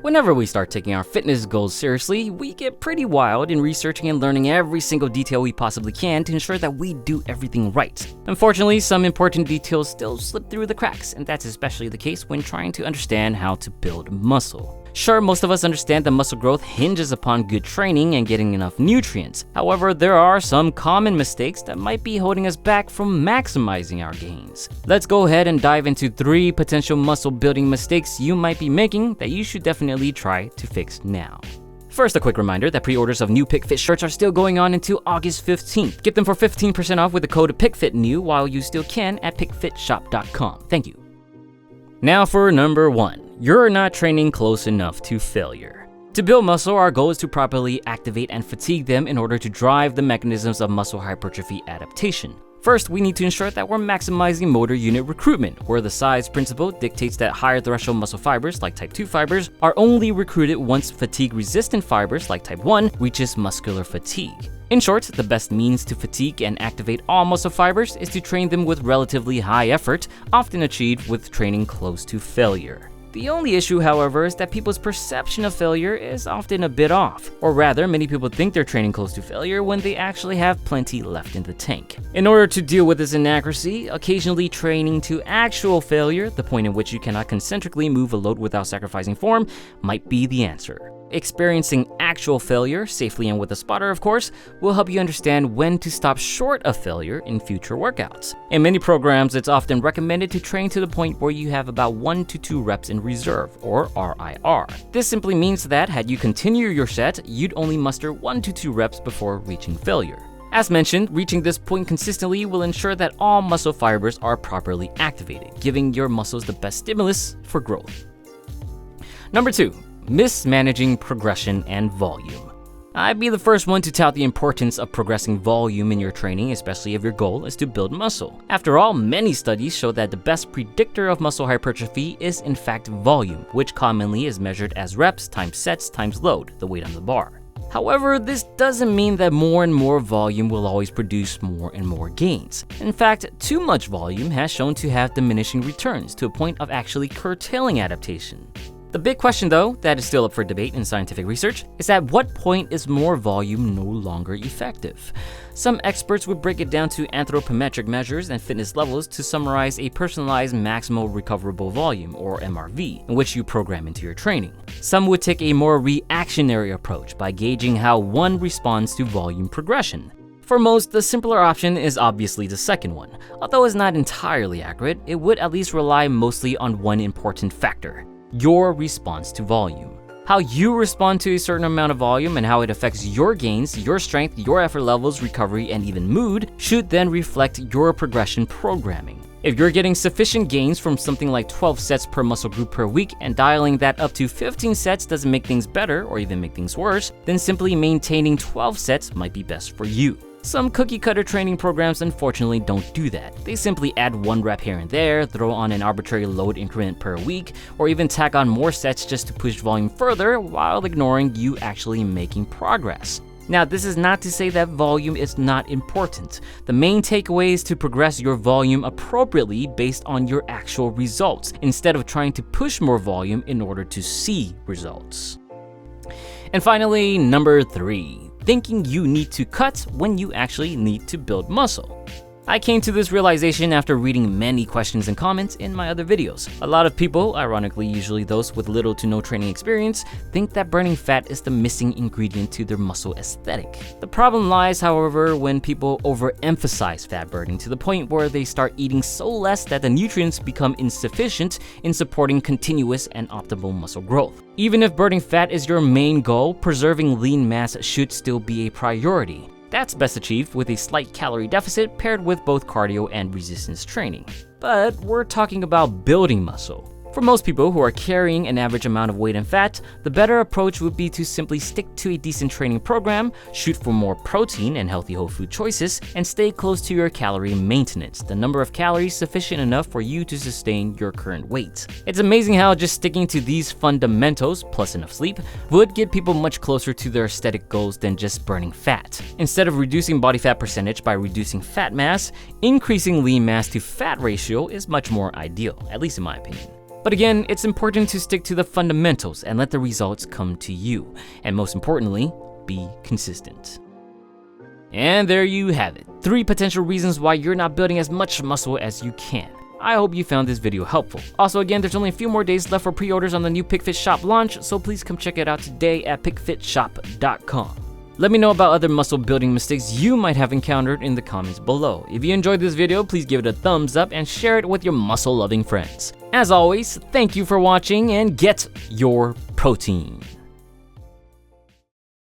Whenever we start taking our fitness goals seriously, we get pretty wild in researching and learning every single detail we possibly can to ensure that we do everything right. Unfortunately, some important details still slip through the cracks, and that's especially the case when trying to understand how to build muscle. Sure, most of us understand that muscle growth hinges upon good training and getting enough nutrients. However, there are some common mistakes that might be holding us back from maximizing our gains. Let's go ahead and dive into 3 potential muscle building mistakes you might be making that you should definitely try to fix now. First, a quick reminder that pre-orders of new Picturefit shirts are still going on until August 15th. Get them for 15% off with the code PICFITNEW while you still can at picfitshop.com. Thank you. Now for number 1. You're not training close enough to failure. To build muscle, our goal is to properly activate and fatigue them in order to drive the mechanisms of muscle hypertrophy adaptation. First, we need to ensure that we're maximizing motor unit recruitment, where the size principle dictates that higher threshold muscle fibers, like type 2 fibers, are only recruited once fatigue-resistant fibers, like type 1, reaches muscular fatigue. In short, the best means to fatigue and activate all muscle fibers is to train them with relatively high effort, often achieved with training close to failure. The only issue, however, is that people's perception of failure is often a bit off. Or rather, many people think they're training close to failure when they actually have plenty left in the tank. In order to deal with this inaccuracy, occasionally training to actual failure, the point in which you cannot concentrically move a load without sacrificing form, might be the answer. Experiencing actual failure, safely and with a spotter of course, will help you understand when to stop short of failure in future workouts. In many programs, it's often recommended to train to the point where you have about 1 to 2 reps in reserve, or RIR. This simply means that had you continue your set, you'd only muster 1 to 2 reps before reaching failure. As mentioned, reaching this point consistently will ensure that all muscle fibers are properly activated, giving your muscles the best stimulus for growth. Number 2. Mismanaging progression and volume. I'd be the first one to tout the importance of progressing volume in your training, especially if your goal is to build muscle. After all, many studies show that the best predictor of muscle hypertrophy is in fact volume, which commonly is measured as reps times sets times load, the weight on the bar. However, this doesn't mean that more and more volume will always produce more and more gains. In fact, too much volume has shown to have diminishing returns to a point of actually curtailing adaptation. The big question, though, that is still up for debate in scientific research, is at what point is more volume no longer effective? Some experts would break it down to anthropometric measures and fitness levels to summarize a personalized maximal recoverable volume, or MRV, in which you program into your training. Some would take a more reactionary approach by gauging how one responds to volume progression. For most, the simpler option is obviously the second one. Although it's not entirely accurate, it would at least rely mostly on one important factor: your response to volume. How you respond to a certain amount of volume and how it affects your gains, your strength, your effort levels, recovery, and even mood should then reflect your progression programming. If you're getting sufficient gains from something like 12 sets per muscle group per week and dialing that up to 15 sets doesn't make things better or even make things worse, then simply maintaining 12 sets might be best for you. Some cookie-cutter training programs unfortunately don't do that. They simply add 1 rep here and there, throw on an arbitrary load increment per week, or even tack on more sets just to push volume further while ignoring you actually making progress. Now, this is not to say that volume is not important. The main takeaway is to progress your volume appropriately based on your actual results, instead of trying to push more volume in order to see results. And finally, number 3. Thinking you need to cut when you actually need to build muscle. I came to this realization after reading many questions and comments in my other videos. A lot of people, ironically usually those with little to no training experience, think that burning fat is the missing ingredient to their muscle aesthetic. The problem lies, however, when people overemphasize fat burning to the point where they start eating so less that the nutrients become insufficient in supporting continuous and optimal muscle growth. Even if burning fat is your main goal, preserving lean mass should still be a priority. That's best achieved with a slight calorie deficit paired with both cardio and resistance training. But we're talking about building muscle. For most people who are carrying an average amount of weight and fat, the better approach would be to simply stick to a decent training program, shoot for more protein and healthy whole food choices, and stay close to your calorie maintenance, the number of calories sufficient enough for you to sustain your current weight. It's amazing how just sticking to these fundamentals, plus enough sleep, would get people much closer to their aesthetic goals than just burning fat. Instead of reducing body fat percentage by reducing fat mass, increasing lean mass to fat ratio is much more ideal, at least in my opinion. But again, it's important to stick to the fundamentals and let the results come to you. And most importantly, be consistent. And there you have it, 3 potential reasons why you're not building as much muscle as you can. I hope you found this video helpful. Also, again, there's only a few more days left for pre-orders on the new Picturefit shop launch, so please come check it out today at picturefitshop.com. Let me know about other muscle building mistakes you might have encountered in the comments below. If you enjoyed this video, please give it a thumbs up and share it with your muscle loving friends. As always, thank you for watching and get your protein.